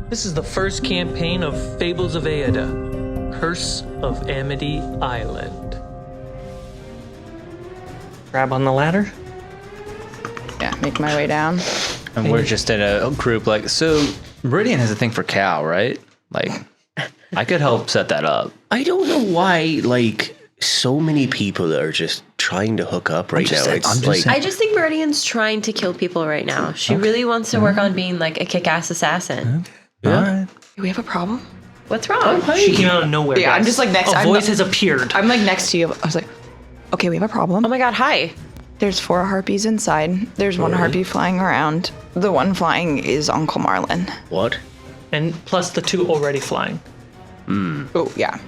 This is the first campaign of Fables of Eyrde, Curse of AMITY Island. Grab on the ladder. Yeah, make my way down. And we're just in a group so Meridian has a thing for Cal, right? Like, I could help set that up. I don't know why, so many people are just trying to hook up right now. I just think Meridian's trying to kill people right now. She really wants to work on being like a kick-ass assassin. Yeah. Do we have a problem? What's wrong? She came out of nowhere. Yeah, guys. I'm just like next. A voice has appeared. I'm like next to you. I was like, okay, we have a problem. Oh my god, hi. There's 4 harpies inside. There's one harpy flying around. The one flying is Uncle Marlin. What? And plus the 2 already flying. Oh, yeah.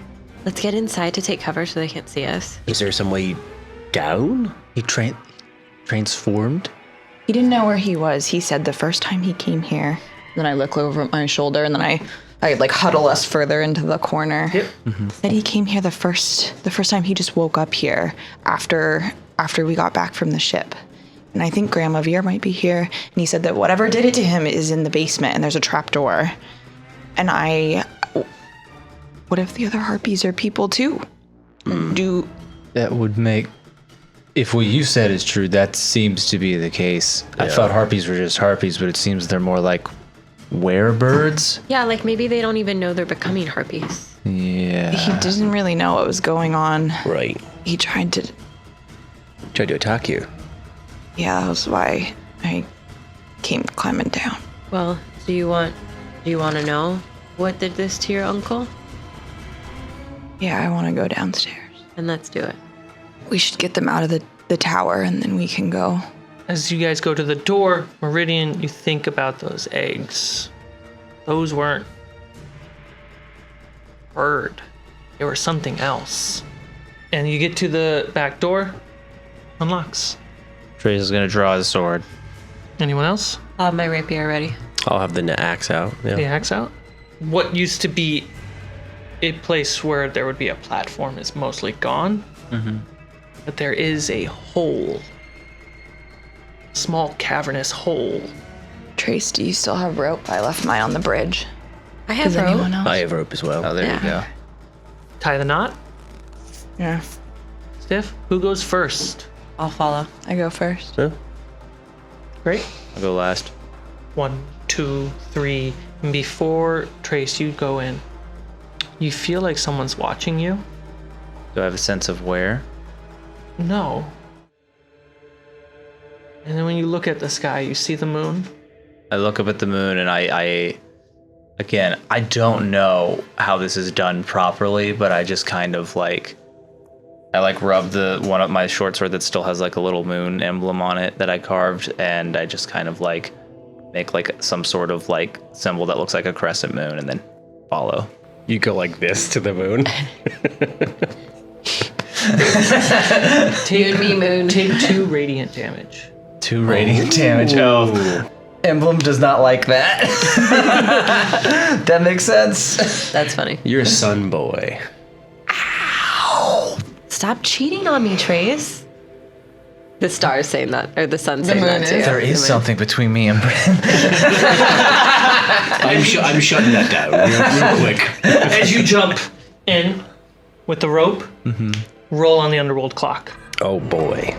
Let's get inside to take cover so they can't see us. Is there some way down? He transformed? He didn't know where he was. He said the first time he came here. Then I look over my shoulder and then I huddle us further into the corner. Yep. Said he came here the first time he just woke up here after we got back from the ship. And I think Grandma Veer might be here. And he said that whatever did it to him is in the basement and there's a trap door. And what if the other harpies are people too? That would make... If what you said is true, that seems to be the case. Yeah. I thought harpies were just harpies, but it seems they're more like werebirds. Yeah, like maybe they don't even know they're becoming harpies. Yeah. He didn't really know what was going on. Right. He tried to attack you. Yeah, that was why I came climbing down. Well, do you want to know what did this to your uncle? Yeah, I want to go downstairs. And let's do it. We should get them out of the tower and then we can go. As you guys go to the door, Meridian, you think about those eggs. Those weren't bird. They were something else. And you get to the back door, unlocks. Trace is going to draw his sword. Anyone else? I'll have my rapier ready. I'll have the axe out. Yeah. The axe out? What used to be a place where there would be a platform is mostly gone. Mm-hmm. But there is a hole. Small cavernous hole. Trace, do you still have rope? I left mine on the bridge. I have rope. Anyone else? I have rope as well. Oh, there you go. Tie the knot. Yeah. Stiff. Who goes first? I'll follow. I go first. Huh? Great. I'll go last. 1, 2, 3. And before Trace, you go in. You feel like someone's watching you. Do I have a sense of where? No. And then when you look at the sky, you see the moon. I look up at the moon and I don't know how this is done properly, but I just kind of I rub the one of my short sword that still has a little moon emblem on it that I carved, and I just kind of make some sort of symbol that looks like a crescent moon and then follow. You go like this to the moon. Take me moon. Take 2 radiant damage. 2 radiant damage. Oh. Emblem does not like that. That makes sense. That's funny. You're a sun boy. Stop cheating on me, Trace. The star's saying that, or the sun's saying that too. There is something between me and Bryn. I'm shutting that down real quick. As you jump in with the rope, roll on the underworld clock. Oh boy.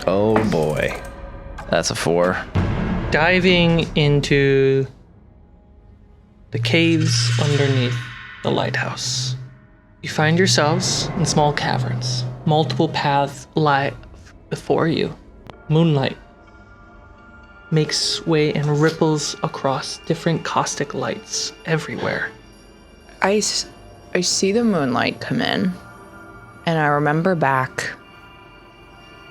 Oh boy. That's a 4. Diving into the caves underneath the lighthouse. You find yourselves in small caverns. Multiple paths lie before you. Moonlight makes way and ripples across different caustic lights everywhere. I see the moonlight come in, and I remember back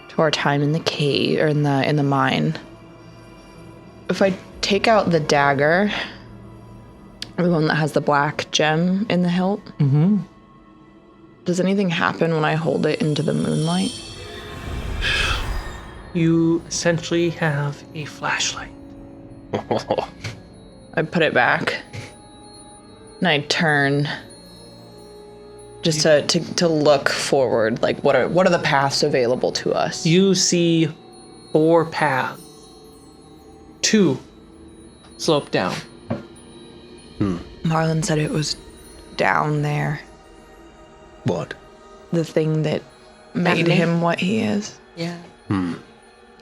to our time in the cave, or in the mine. If I take out the dagger, the one that has the black gem in the hilt, does anything happen when I hold it into the moonlight? You essentially have a flashlight. I put it back, and I turn just to look forward. What are the paths available to us? You see 4 paths. 2 slope down. Marlon said it was down there. What? The thing that made him what he is. Yeah.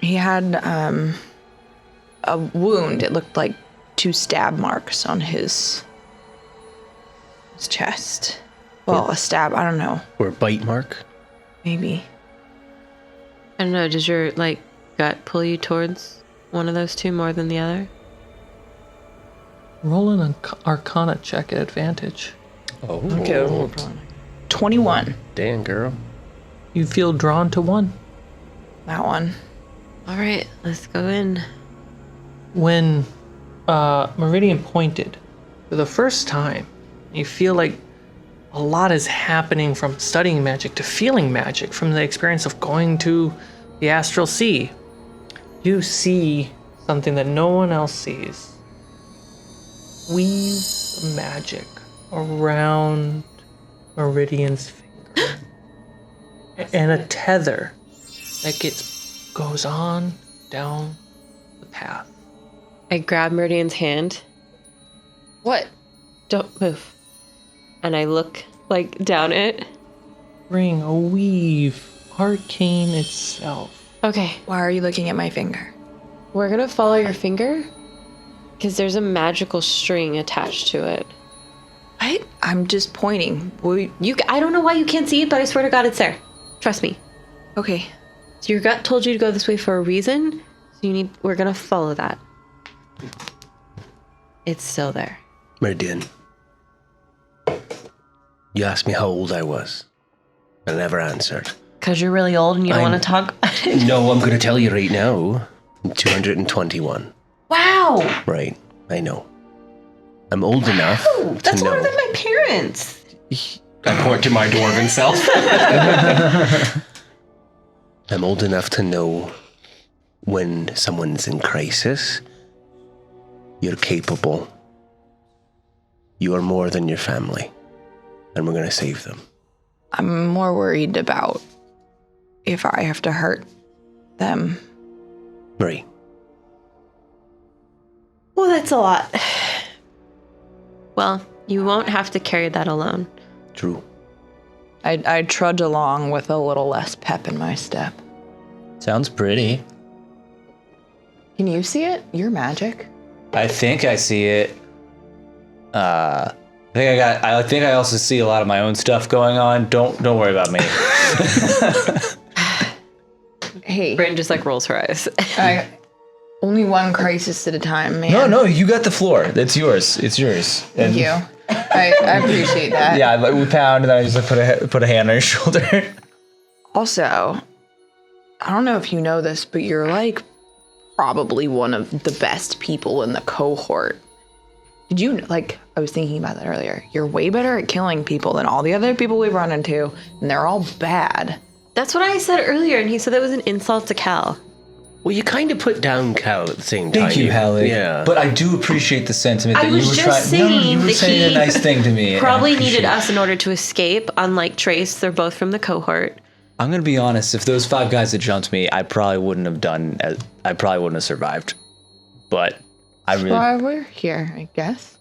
He had a wound. It looked like 2 stab marks on his chest. Well, a stab, I don't know. Or a bite mark? Maybe. I don't know. Does your gut pull you towards one of those 2 more than the other? Roll an Arcana check at advantage. Oh. Okay. 21. Damn, girl. You feel drawn to one. That one. All right, let's go in. When Meridian pointed for the first time, you feel like a lot is happening from studying magic to feeling magic, from the experience of going to the astral sea. You see something that no one else sees. Weaves of magic around Meridian's finger. And a tether that goes on down the path. I grab Meridian's hand. What? Don't move. And I look down it. Ring, a weave, arcane itself. Okay, Why are you looking at my finger? we're gonna follow your finger because there's a magical string attached to it. What? I'm just pointing. I don't know why you can't see it, but I swear to God, it's there. Trust me. Okay. So your gut told you to go this way for a reason. So we're gonna follow that. It's still there. Meridian. You asked me how old I was. I never answered. Because you're really old and you don't want to talk about it. No, I'm going to tell you right now. I'm 221. Wow! Right, I know. I'm old enough That's to know. older than my parents. I point to my dwarven self. I'm old enough to know when someone's in crisis, you're capable. You are more than your family. And we're going to save them. I'm more worried about if I have to hurt them. Right. Well, that's a lot. Well, you won't have to carry that alone. True. I trudge along with a little less pep in my step. Sounds pretty. Can you see it? You're magic. I think I see it. I think I also see a lot of my own stuff going on. Don't worry about me. Hey, Bryn just rolls her eyes. only one crisis at a time, man. No, you got the floor. It's yours. It's yours. Thank you. I appreciate that. Yeah, we pound, and then I just put a hand on your shoulder. Also, I don't know if you know this, but you're probably one of the best people in the cohort. Did you, I was thinking about that earlier. You're way better at killing people than all the other people we've run into, and they're all bad. That's what I said earlier, and he said that was an insult to Cal. Well, you kind of put down Cal at the same time. Thank you, Hallie. Yeah. But I do appreciate the sentiment I that was you were just trying. No, saying you were that saying he a nice thing to me. and I Probably appreciate needed it. us in order to escape, unlike Trace. They're both from the cohort. I'm gonna be honest. If those 5 guys had jumped me, I probably wouldn't have survived. But I really, Why we're here, I guess.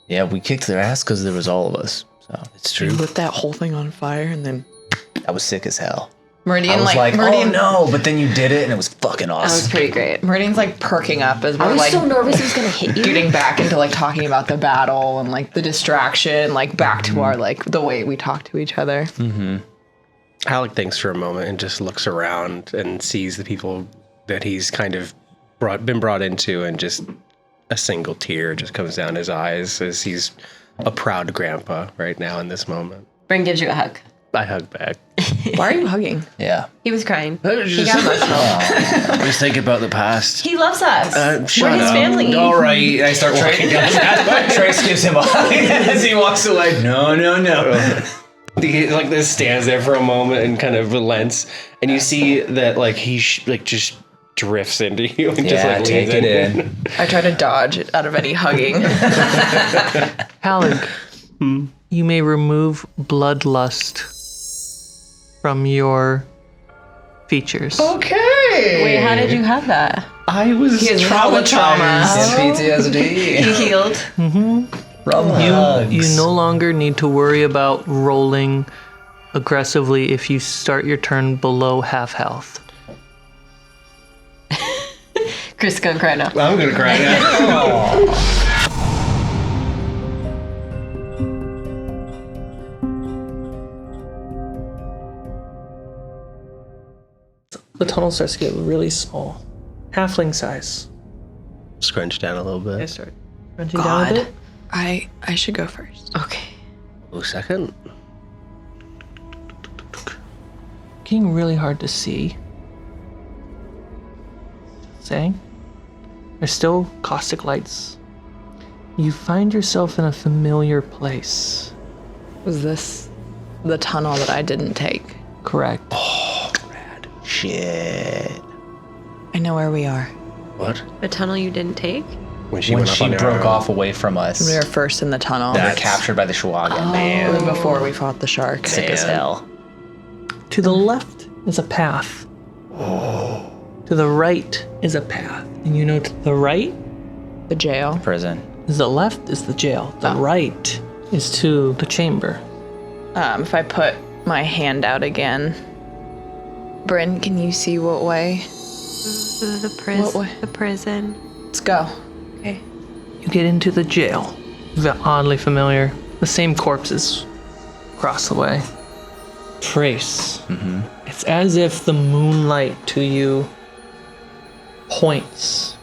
yeah, we kicked their ass because there was all of us. So It's true. Lit that whole thing on fire, and then I was sick as hell. Meridian, I was like, Meridian, oh no, but then you did it, and it was fucking That was awesome. pretty great. Meridian's perking up as I we're was so nervous he was gonna hit you. getting back into talking about the battle and the distraction, back to our the way we talk to each other. Alec thinks for a moment and just looks around and sees the people that he's kind of been brought into, and just a single tear just comes down his eyes as he's a proud grandpa right now in this moment. Bryn gives you a hug. I hug back. Why are you hugging? Yeah. He was crying. I He got emotional. just think about the past. He loves us. Shut We're his up. family. All right, I start walking down. Trace gives him a hug as he walks away. No. He this stands there for a moment and kind of relents, and you see that he just drifts into you and Yeah, just take leans it in. I try to dodge out of any hugging. Halleck, you may remove bloodlust from your features. Okay. Wait, how did you have that? I was has hella trauma. PTSD. He healed. You no longer need to worry about rolling aggressively if you start your turn below half health. Chris is gonna cry now. I'm gonna cry now. The tunnel starts to get really small. Halfling size. Scrunch down a little I bit. start crunching down a bit. I should go first. Okay. Oh, second. Getting really hard to see. Saying. There's still caustic lights. You find yourself in a familiar place. Was this the tunnel that I didn't take? Correct. Shit. I know where we are. What? The tunnel you didn't take? When she When went up she on her broke own. off away from us, We were first in the tunnel. we were captured by the Shwaga. It was before we fought the shark. Sick as hell. To the left is a path. To the right is a path. And you know to the right The jail. Prison. is the left is the jail. The right is to the chamber. If I put my hand out again, Bryn, can you see what way? What way? The prison. Let's go. Okay. You get into the jail. Oddly familiar. The same corpses across the way. Trace. It's as if the moonlight to you points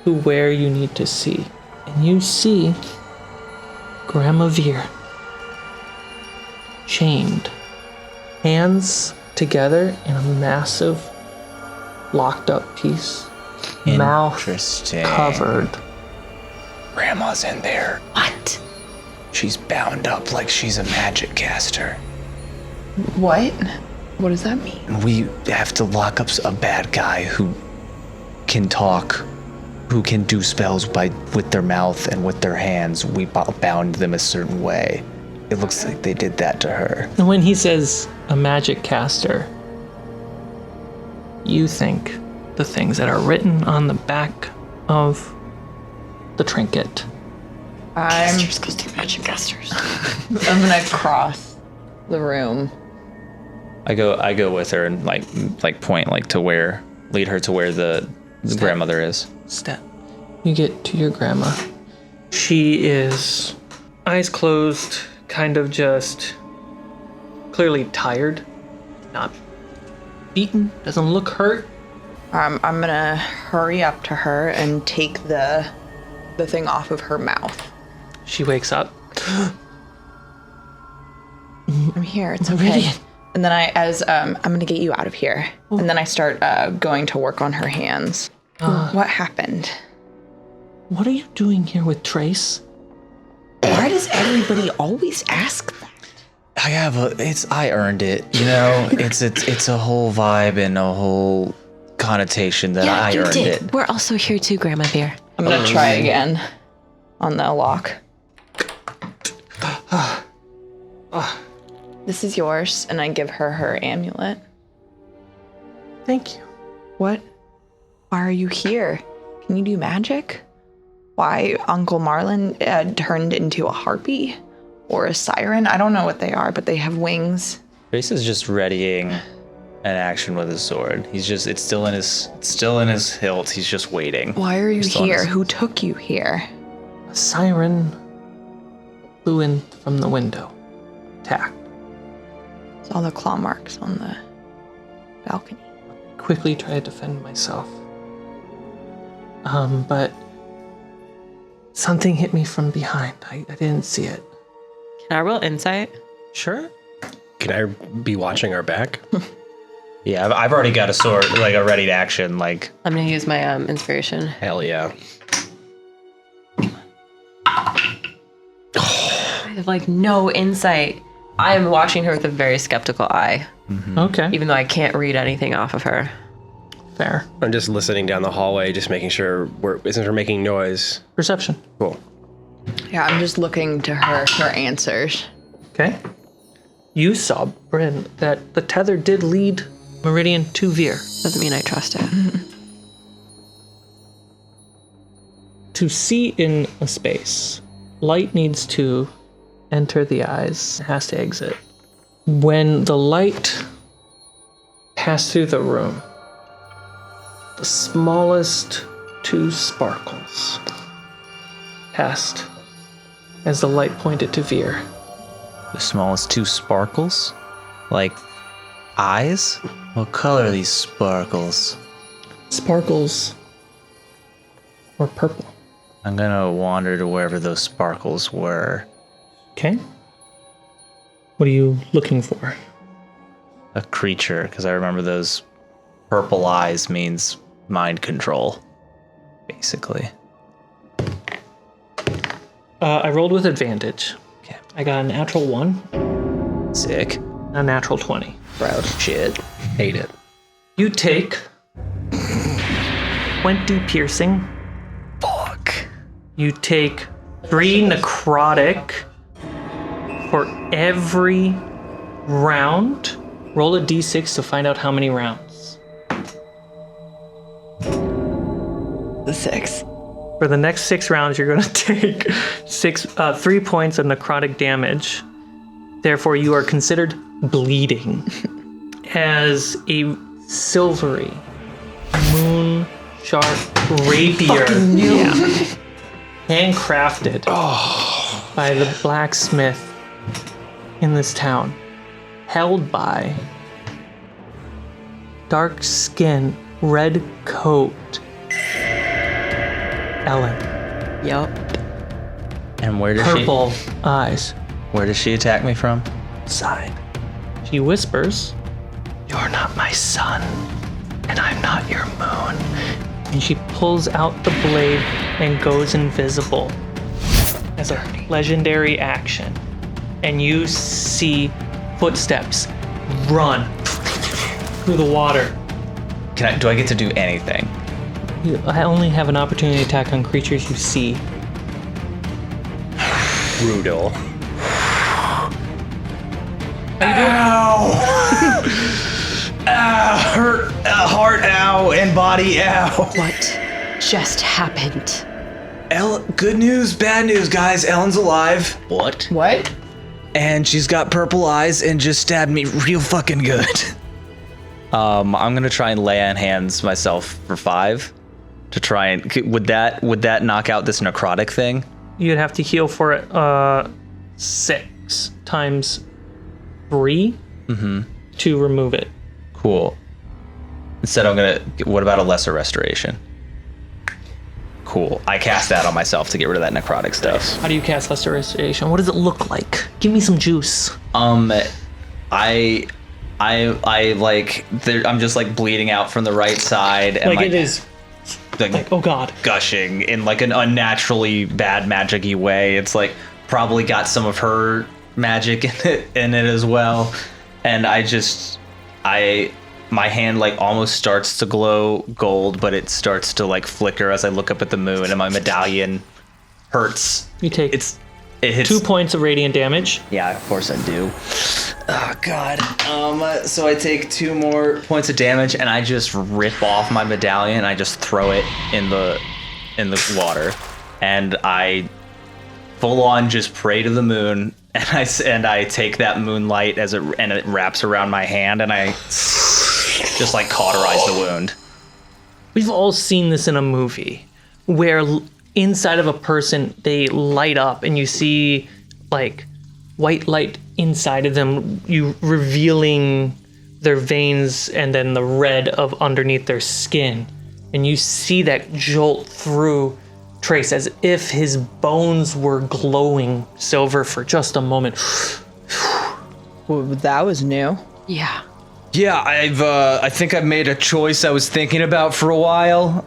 to where you need to see. And you see Grandma Veer chained, hands together in a massive locked up piece, mouth Interesting. covered. Grandma's in there. What? She's bound up like she's a magic caster. What? What does that mean? And we have to lock up a bad guy who can talk, who can do spells with their mouth and with their hands. We bound them a certain way. It looks like they did that to her. And when he says a magic caster, you think the things that are written on the back of the trinket. I'm Goes through magic casters. gonna cross the room. I go with her and like point to where, lead her to where the grandmother is. Step. You get to your grandma. She is eyes closed, kind of just clearly tired, not beaten, doesn't look hurt. I'm gonna hurry up to her and take the thing off of her mouth. She wakes up. I'm here. It's okay. Meridian. And then I'm gonna get you out of here. And then I start going to work on her hands. What happened? What are you doing here with Trace? Why does everybody always ask that? I earned it, you know? it's a whole vibe and a whole connotation that I you earned did. it. We're also here too, Grandma Bear. I'm gonna try again on the lock. This is yours, and I give her her amulet. Thank you. What? Why are you here? Can you do magic? Why Uncle Marlin turned into a harpy or a siren? I don't know what they are, but they have wings. Trace is just readying an action with his sword. It's still in his hilt. He's just waiting. Why are you He's still in here? his- Who took you here? A siren flew in from the window. Attacked. Saw the claw marks on the balcony. Quickly tried to defend myself. But something hit me from behind. I didn't see it. Can I roll insight? Sure. Can I be watching our back? Yeah, I've already got a sword, like a ready to action. Like I'm gonna use my inspiration. Hell yeah. I have like no insight. I am watching her with a very skeptical eye, Okay. even though I can't read anything off of her. Fair. I'm just listening down the hallway, just making sure isn't her making noise. Perception. Cool. Yeah, I'm just looking to her for answers. Okay. You saw, Bryn, that the tether did lead Meridian to Veer. Doesn't mean I trust it. To see in a space light needs to enter the eyes. It has to exit. When the light passed through the room, the smallest 2 sparkles passed as the light pointed to Veer. The smallest 2 sparkles? Like eyes? What color are these sparkles? Sparkles were purple. I'm gonna wander to wherever those sparkles were. Okay. What are you looking for? A creature, because I remember those purple eyes means mind control, basically. I rolled with advantage. Okay. I got a natural 1, Sick. a natural 20. Proud shit. Hate it. You take 20 piercing. Fuck. You take 3 necrotic for every round. Roll a d6 to find out how many rounds. The 6. For the next 6 rounds, you're going to take 3 points of necrotic damage. Therefore, you are considered bleeding as a silvery, moon sharp rapier, handcrafted by the blacksmith in this town, held by dark skin, red coat, Ellen. Yup. And where does Purple eyes. Where does she attack me from? Side. She whispers, "You're not my sun, and I'm not your moon." And she pulls out the blade and goes invisible as a legendary action. And you see footsteps run through the water. Do I get to do anything? I only have an opportunity to attack on creatures you see. Brutal. Ow! Ow! Hurt, heart, ow, and body, ow. What just happened? Good news, bad news, guys. Ellen's alive. What? What? And she's got purple eyes and just stabbed me real fucking good. I'm gonna try and lay on hands myself for 5 to try and would that knock out this necrotic thing? You'd have to heal for it 6 times 3 to remove it. Cool. Instead, what about a lesser restoration? Cool. I cast that on myself to get rid of that necrotic stuff. How do you cast Lesser Restoration? What does it look like? Give me some juice. I like I'm just like bleeding out from the right side and Like it is like, oh god. gushing in like an unnaturally bad magic-y way. It's like probably got some of her magic in it as well. And my hand like almost starts to glow gold, but it starts to like flicker as I look up at the moon, and my medallion hurts. You take It hits 2 points of radiant damage. Yeah, of course I do. Oh god. So I take 2 more points of damage, and I just rip off my medallion. I just throw it in the water, and I full on just pray to the moon, and I take that moonlight and it wraps around my hand, and I just like cauterize the wound. We've all seen this in a movie where inside of a person they light up and you see like white light inside of them, you revealing their veins and then the red of underneath their skin, and you see that jolt through Trace as if his bones were glowing silver for just a moment. Well, that was new. Yeah. Yeah, I think I've made a choice I was thinking about for a while.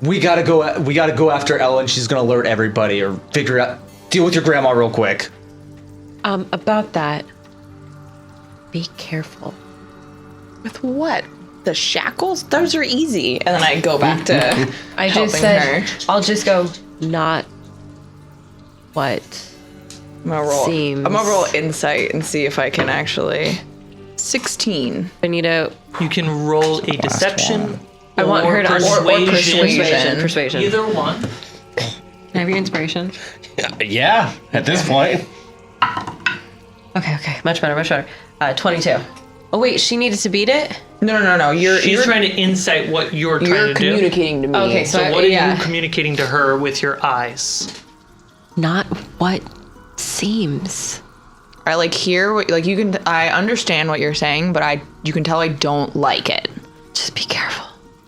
We gotta go after Ellen. She's gonna alert everybody or deal with your grandma real quick. About that, be careful. With what? The shackles? Those are easy. And then I go back to I helping just said, her. I'll just go, not what I'm gonna roll seems. insight and see if I can actually. 16. Benito, You can roll a deception. I want or her to persuasion. persuasion. Persuasion. Either one. Can have your inspiration? Yeah, at this point. Okay. Much better. 22. Oh, wait, she needed to beat it? No. She's trying to insight what you're trying to do. You're communicating to me. Okay, So what are you communicating to her with your eyes? Not what seems. I like hear what, like you can. I understand what you're saying, but you can tell I don't like it. Just be careful.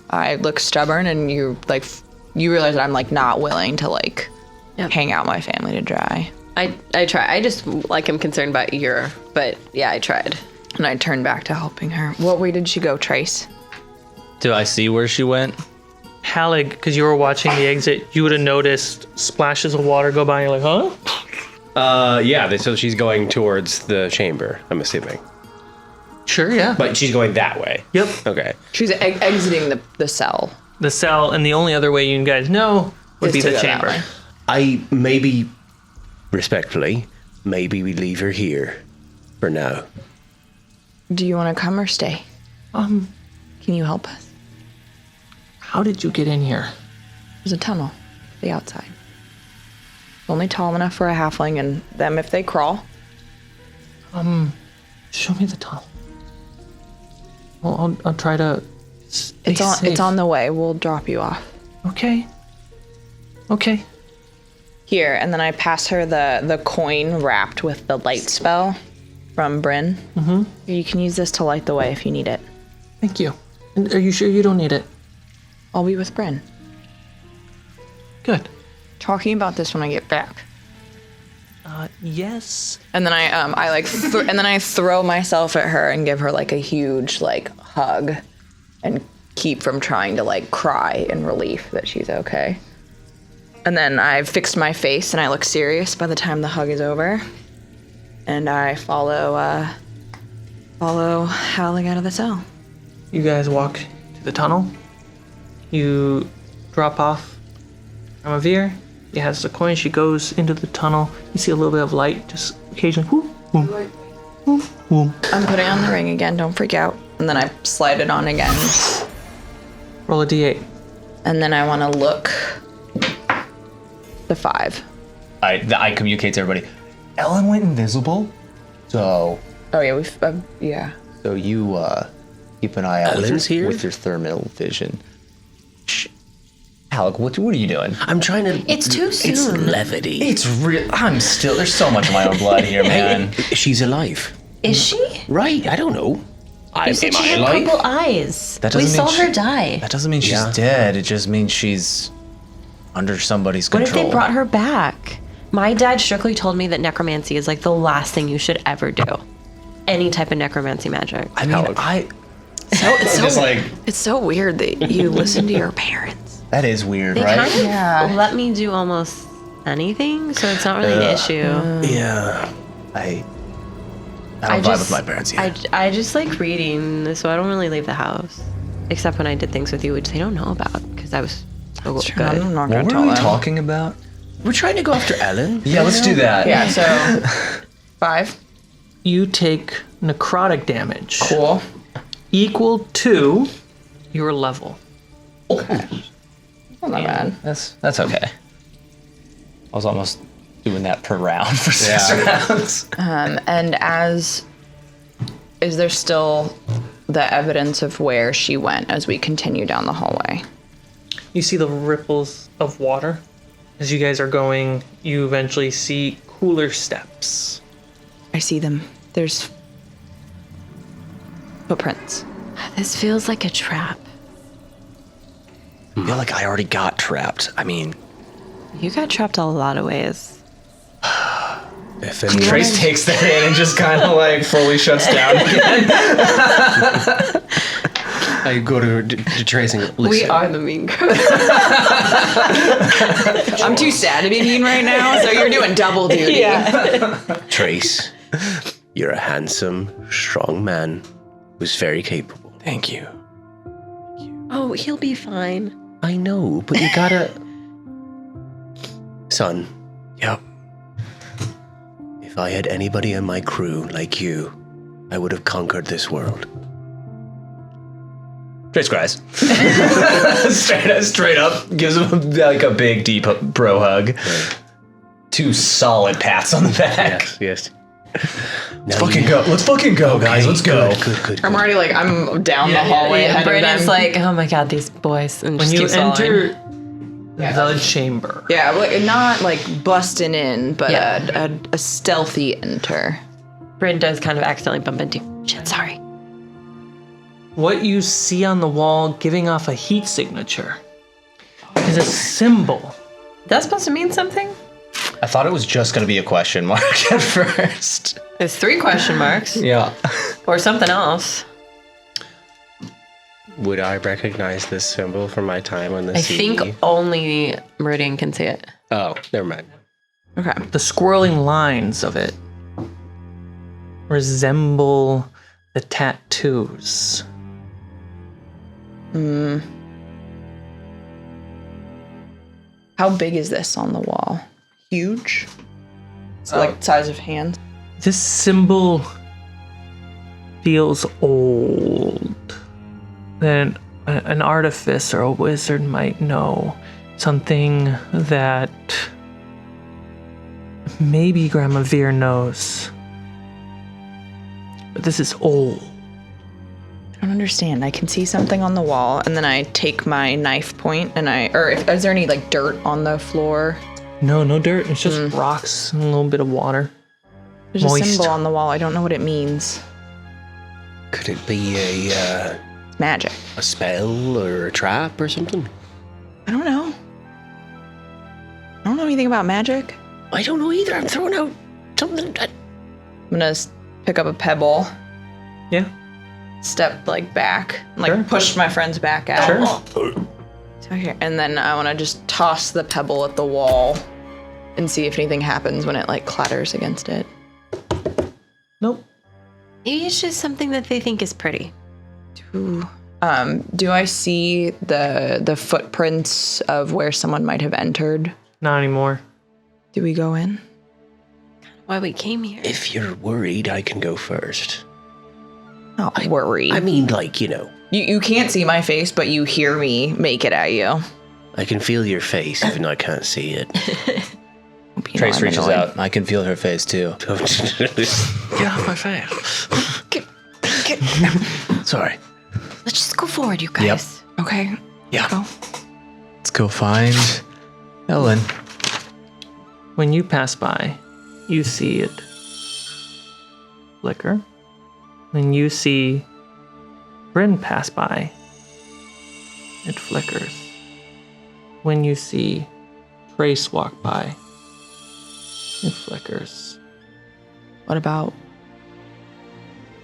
I look stubborn, and you realize that I'm like not willing to like hang out my family to dry. I try. I just like am concerned about but yeah, I tried. And I turned back to helping her. What way did she go, Trace? Do I see where she went? Hallig, because you were watching the exit, you would have noticed splashes of water go by, and you're like, huh? Yeah, so she's going towards the chamber, I'm assuming. Sure, yeah. But she's going that way. Yep. Okay. She's exiting the cell. The cell, and the only other way you guys know would be Is to the go that chamber. way. Respectfully, maybe we leave her here for now. Do you want to come or stay? Can you help us? How did you get in here? There's a tunnel to the outside. Only tall enough for a halfling, and them if they crawl. Show me the tunnel. Well, I'll try to stay It's safe. on the way. We'll drop you off. Okay. Here, and then I pass her the coin wrapped with the light spell from Bryn. Mm-hmm. You can use this to light the way if you need it. Thank you. And are you sure you don't need it? I'll be with Bryn. Good. Talking about this when I get back. Yes. And then I like and then I throw myself at her and give her like a huge like hug and keep from trying to like cry in relief that she's okay. And then I've fixed my face and I look serious by the time the hug is over. And I follow Hallig out of the cell. You guys walk to the tunnel. You drop off Amavir. He has the coin. She goes into the tunnel. You see a little bit of light, just occasionally. Whoop, whoop, whoop, whoop. I'm putting on the ring again, don't freak out. And then I slide it on again. Roll a d8. And then I want to look the 5. I communicate to everybody. Ellen went invisible, so Oh yeah, yeah. so you keep an eye out Ellen's here? with your thermal vision. Shh. Alec, what are you doing? I'm trying to... It's too soon. It's levity. It's real. I'm still. There's so much of my own blood here, man. She's alive. Is she? Right, I don't know. You said Am she I had alive? purple eyes. That We doesn't saw mean her die. That doesn't mean she's Yeah. dead. It just means she's under somebody's What control. if they brought her back? My dad strictly told me that necromancy is like the last thing you should ever do. Any type of necromancy magic. I mean, It's so weird that you listen to your parents. that is weird, They right? kind of let me do almost anything, so it's not really an issue. Yeah. I don't vibe with my parents yet. I just like reading, so I don't really leave the house. Except when I did things with you, which they don't know about, because I was so good. I'm not What gonna were tell we them. talking about? We're trying to go after Ellen. Yeah, let's do that. Yeah, so 5. You take necrotic damage Cool. equal to your level. Not that bad. That's okay. I was almost doing that per round for 6 rounds. And is there still the evidence of where she went as we continue down the hallway? You see the ripples of water. As you guys are going, you eventually see cooler steps. I see them. There's footprints. This feels like a trap. I feel like I already got trapped. I mean, You got trapped a lot of ways. If any Trace takes that in and just kind of like fully shuts down again. I go to tracing. Listen, We are the mean girls. I'm too sad to be mean right now, so you're doing double duty. Trace, you're a handsome, strong man who's very capable. Thank you. Oh, he'll be fine. I know, but you gotta... Son, Yep. if I had anybody in my crew like you, I would have conquered this world. Trace cries. straight up. Gives him like a big, deep bro hug. Right. 2 solid pats on the back. Yes. Let's fucking go, guys. Let's go. Good. I'm already like, I'm down the hallway ahead of Brandon's them. like, oh my god, these boys. And When just you keeps following. enter the chamber, Yeah, like not like busting in, but Yeah. a stealthy enter. Bryn does kind of accidentally bump into. Shit, sorry. what you see on the wall giving off a heat signature is a symbol. That's supposed to mean something? I thought it was just going to be a question mark at first. There's 3 question marks. Yeah. Or something else. Would I recognize this symbol from my time on the I sea? think only Meridian can see it. Oh, never mind. Okay. The swirling lines of it resemble the tattoos. How big is this on the wall? Huge? It's like size of hands. This symbol feels old. That an artifice or a wizard might know. Something that maybe Grandma Veer knows. But this is old. I don't understand. I can see something on the wall, and then I take my knife point, and is there any like dirt on the floor? No dirt. It's just rocks and a little bit of water. There's Moist. a symbol on the wall. I don't know what it means. Could it be It's magic. a spell or a trap or something? I don't know. I don't know anything about magic. I don't know either. I'm throwing out something that... I'm gonna pick up a pebble, Yeah. step like back, and, like Sure. push my friends back out. Sure. So here, and then I want to just toss the pebble at the wall and see if anything happens when it like clatters against it. Nope. Maybe it's just something that they think is pretty. Do I see the footprints of where someone might have entered? Not anymore. Do we go in? Why we came here. If you're worried, I can go first. Not worried. I mean, like, you know, You can't see my face, but you hear me make it at you. I can feel your face even though I can't see it. Trace reaches out. I can feel her face too. Get off my face. Sorry. Let's just go forward, you guys. Okay. Yeah. Go. Let's go find Ellen. When you pass by, you see it flicker. When you see Bryn pass by, it flickers. When you see Trace walk by, it flickers. What about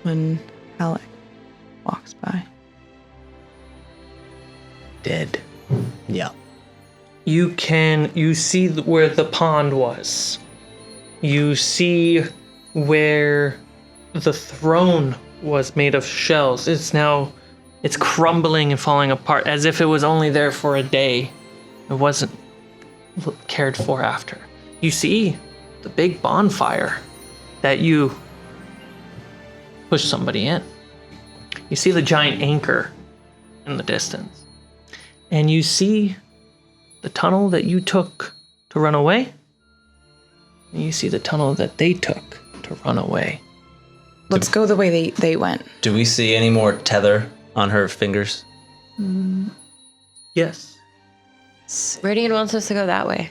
when Alec walks by? Dead. Yeah. You see where the pond was. You see where the throne was made of shells. It's crumbling and falling apart as if it was only there for a day. It wasn't cared for after. You see the big bonfire that you pushed somebody in. You see the giant anchor in the distance. And you see the tunnel that you took to run away. And you see the tunnel that they took to run away. Let's go the way they went. Do we see any more tether on her fingers? Yes. Meridian wants us to go that way.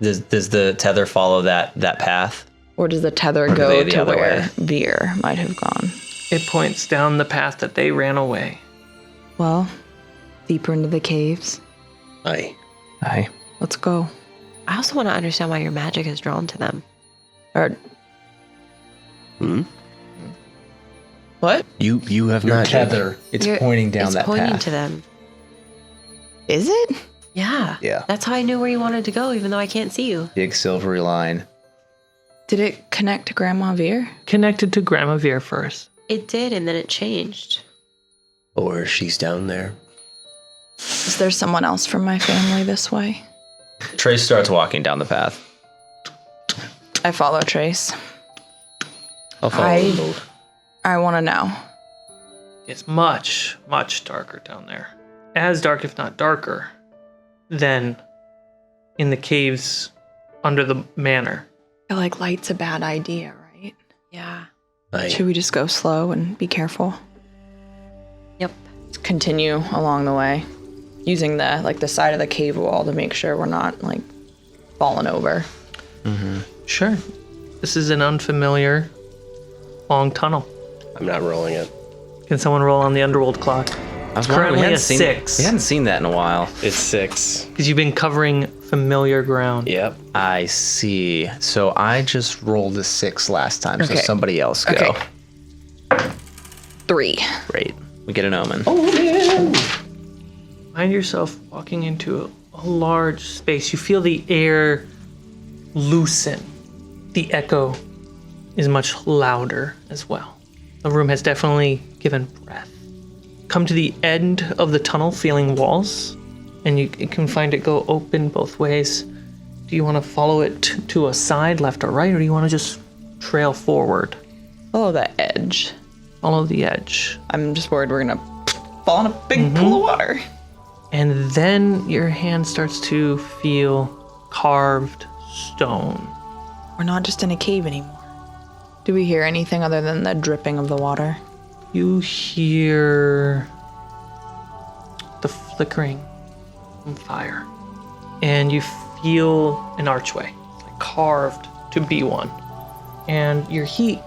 Does the tether follow that path? Or does the tether do go they the to other where way? Veer might have gone? It points down the path that they ran away. Well, deeper into the caves. Aye. Aye. Let's go. I also want to understand why your magic is drawn to them. Or what? You have Your magic. tether. It's You're- pointing down it's that pointing path. to them. Is it? Yeah. Yeah. That's how I knew where you wanted to go, even though I can't see you. Big silvery line. Did it connect to Grandma Veer? Connected to Grandma Veer first. It did, and then it changed. Or she's down there. Is there someone else from my family this way? Trace starts walking down the path. I follow Trace. I'll follow them both. I want to know. It's much, much darker down there. As dark, if not darker, than in the caves under the manor. I feel like light's a bad idea, right? Yeah. Should we just go slow and be careful? Yep. Let's continue along the way, using the side of the cave wall to make sure we're not like falling over. Sure. This is an unfamiliar long tunnel. I'm not rolling it. Can someone roll on the underworld clock? I was currently wondering, a 6. We hadn't seen that in a while. It's 6. Because you've been covering familiar ground. Yep. I see. So I just rolled a 6 last time, so Okay. somebody else go. Okay. 3. Great. We get an omen. Find yourself walking into a large space. You feel the air loosen. The echo is much louder as well. The room has definitely given breath. Come to the end of the tunnel, feeling walls, and you can find it go open both ways. Do you want to follow it to a side, left or right, or do you want to just trail forward? Follow the edge. Follow the edge. I'm just worried we're gonna fall in a big pool of water. And then your hand starts to feel carved stone. We're not just in a cave anymore. Do we hear anything other than the dripping of the water? You hear the flickering from fire, and you feel an archway, like carved to be one. And your heat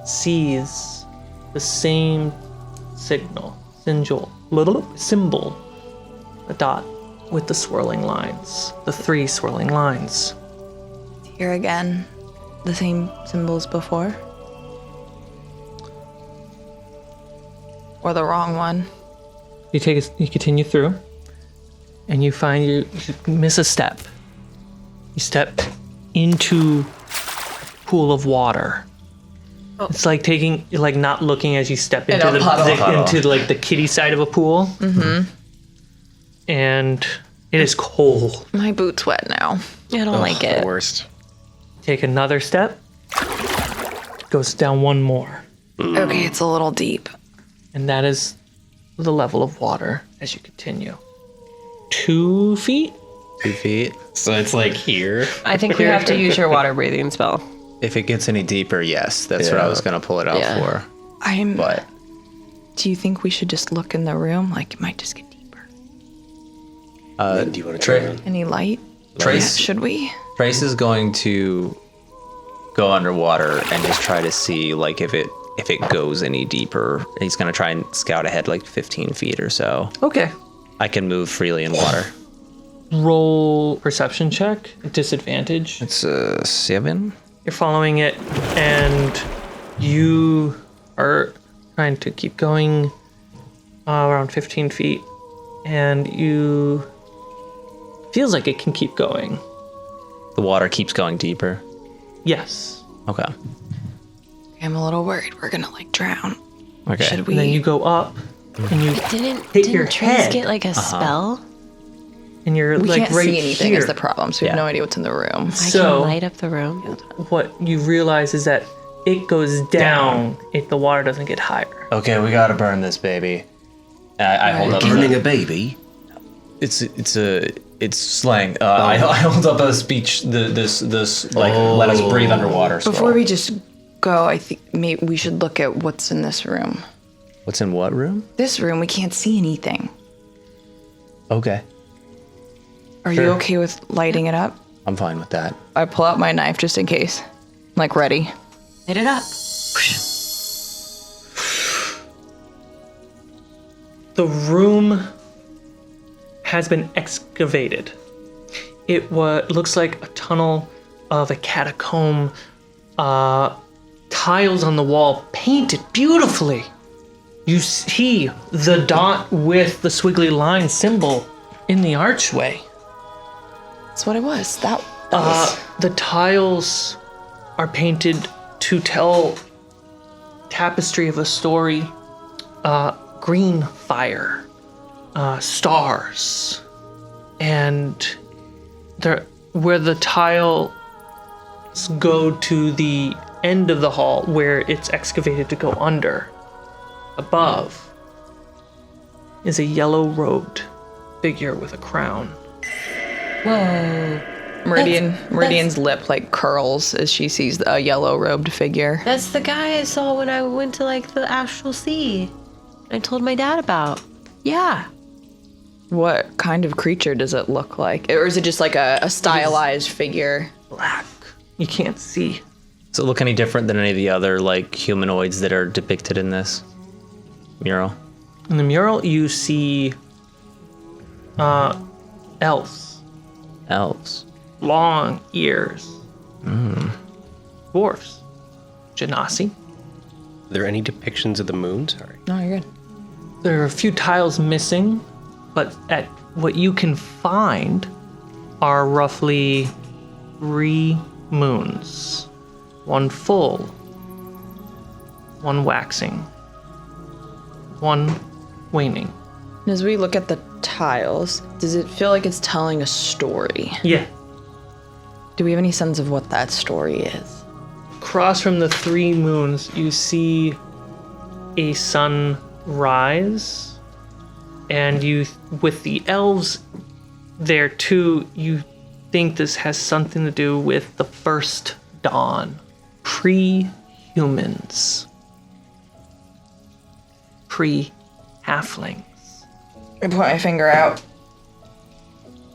sees the same symbol, a dot with the swirling lines, the 3 swirling lines. Here again, the same symbols before? Or the wrong one? You continue through, and you find you miss a step. You step into a pool of water. It's like not looking as you step into the kiddie side of a pool. Mm-hmm. And it is cold. My boot's wet now. I don't like The it. worst. Take another step. Goes down one more. Okay, it's a little deep. And that is the level of water as you continue. 2 feet? 2 feet. So it's like here. I think we have to use your water breathing spell. If it gets any deeper, yes. That's what I was going to pull it out Yeah. for. But Do you think we should just look in the room? Like, it might just get deeper. Do you want to try? Any light? Trace, Should we? Trace is going to go underwater and just try to see like if it goes any deeper. He's going to try and scout ahead like 15 feet or so. Okay. I can move freely in water. Roll perception check at disadvantage. It's a 7. You're following it, and you are trying to keep going around 15 feet, and you feels like it can keep going. The water keeps going deeper. Yes. Okay. I'm a little worried we're gonna like drown. Okay. Should we? And then you go up, and you Didn't your Trace head. get like a spell? and you're we like can't right see anything here. is the problem, so we have no idea what's in the room. I So- can light up the room. What you realize is that it goes down if the water doesn't get higher. Okay, we gotta burn this baby. I hold up. Burning a baby? It's slang. I hold up a speech. This like let us breathe underwater. Before scroll. we just go, I think maybe we should look at what's in this room. What's in what room? This room, we can't see anything. Okay, Are Sure. you okay with lighting it up? I'm fine with that. I pull out my knife just in case. I'm like ready. Light it up. The room has been excavated. It looks like a tunnel of a catacomb. Tiles on the wall painted beautifully. You see the dot with the squiggly line symbol in the archway. That's what it was. That was. The tiles are painted to tell tapestry of a story. Green fire, stars, and where the tiles go to the end of the hall where it's excavated to go under. Above is a yellow-robed figure with a crown. Whoa. Meridian's lip like curls as she sees a yellow-robed figure. That's the guy I saw when I went to like the Astral Sea. I told my dad about. Yeah. What kind of creature does it look like? Or is it just like a stylized figure? Black. You can't see. Does it look any different than any of the other like humanoids that are depicted in this mural? In the mural, you see elves. Elves. Long ears. Dwarfs. Genasi. Are there any depictions of the moon? Sorry. No, you're good. There are a few tiles missing, but at what you can find are roughly 3 moons. 1 full, 1 waxing, 1 waning. As we look at the tiles, does it feel like it's telling a story? Yeah. Do we have any sense of what that story is? Across from the 3 moons, you see a sun rise, and you, with the elves there too, you think this has something to do with the first dawn. Pre-humans. Pre-halflings. I point my finger out.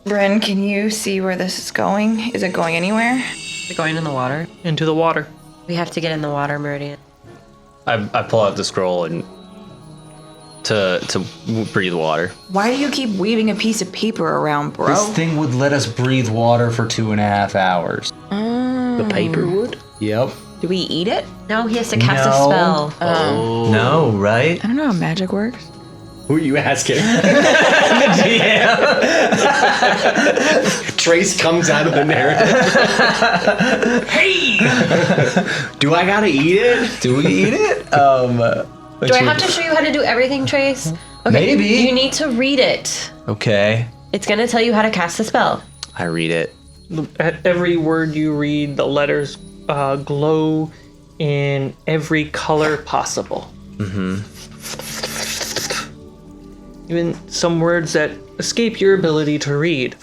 Bryn, can you see where this is going? Is it going anywhere? Is it going in the water? Into the water. We have to get in the water, Meridian. I pull out the scroll and to breathe water. Why do you keep weaving a piece of paper around, bro? This thing would let us breathe water for 2.5 hours. The paper wood? Yep. Do we eat it? No, he has to cast a No. spell. No, right? I don't know how magic works. Who are you asking? Trace comes out of the narrative. Hey! Do I gotta eat it? Do we eat it? Do I have to show you how to do everything, Trace? Okay, Maybe. You need to read it. Okay. It's going to tell you how to cast a spell. I read it. At every word you read, the letters glow in every color possible. Even some words that escape your ability to read.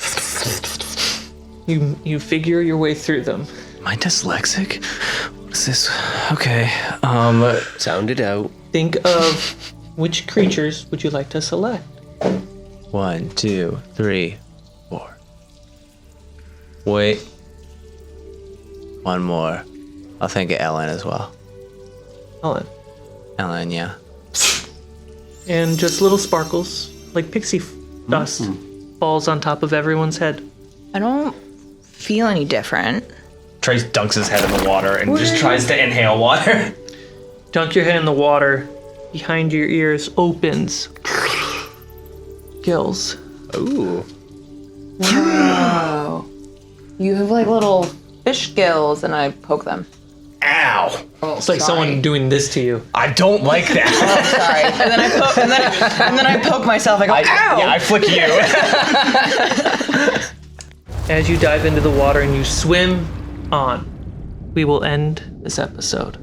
You figure your way through them. Am I dyslexic? What is this? Okay. Sound it out. Think of which creatures would you like to select? 1, 2, 3, 4. Wait. 1 more. I'll think of Ellen as well. Ellen. Ellen, yeah. And just little sparkles, like pixie dust, falls on top of everyone's head. I don't feel any different. Trace dunks his head in the water and just tries to inhale water. Dunk your head in the water. Behind your ears opens. Gills. Ooh. Wow. You have like little fish gills, and I poke them. Ow! It's like someone doing this to you. I don't like that. Sorry. And then I poke, and then I poke myself. I go, ow! Yeah, I flick you. As you dive into the water and you swim on, we will end this episode.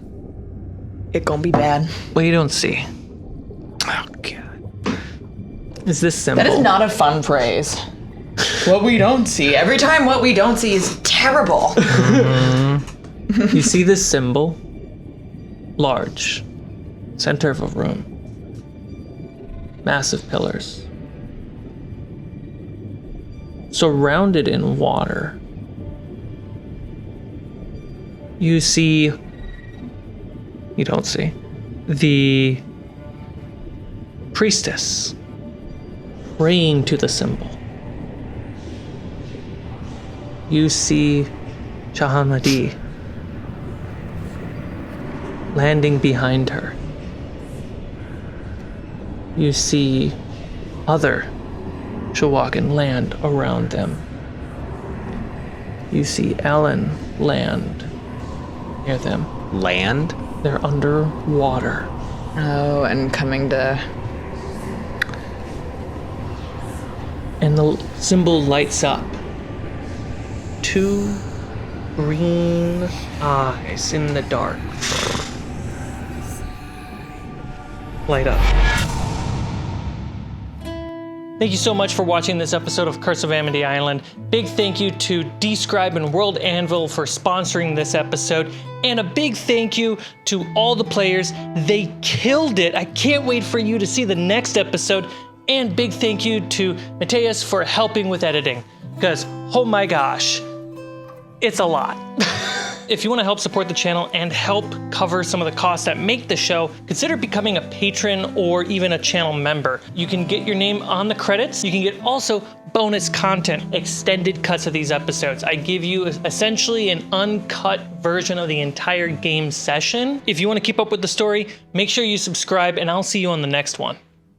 It gonna be bad. What you don't see Oh, God. is this symbol. That is not a fun phrase. What we don't see. Every time what we don't see is terrible. You see this symbol, large, center of a room, massive pillars, surrounded in water. You don't see, the priestess praying to the symbol. You see Shahamadi landing behind her. You see other Shawagan land around them. You see Alan land near them. Land? They're underwater. Oh, and coming to... And the symbol lights up. 2 green eyes in the dark light up. Thank you so much for watching this episode of Curse of AMITY Island. Big thank you to Describe and World Anvil for sponsoring this episode. And a big thank you to all the players. They killed it. I can't wait for you to see the next episode. And big thank you to Mattias for helping with editing. Because, oh my gosh, it's a lot. If you want to help support the channel and help cover some of the costs that make the show, consider becoming a patron or even a channel member. You can get your name on the credits. You can get also bonus content, extended cuts of these episodes. I give you essentially an uncut version of the entire game session. If you want to keep up with the story, make sure you subscribe and I'll see you on the next one.